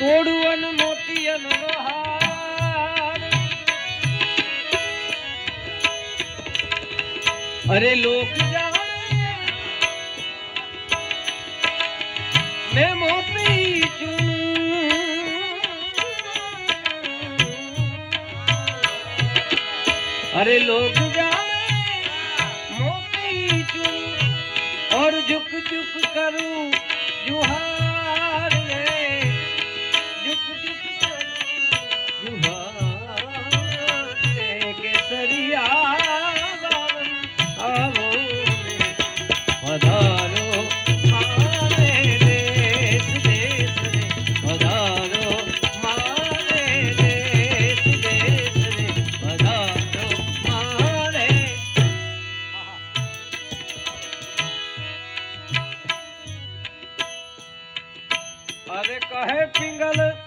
તોડું મોતી હાર અરે લોક જાણે મેં મોતી अरे लोग जाने मोती चूं और झुक झुक करूं जुहा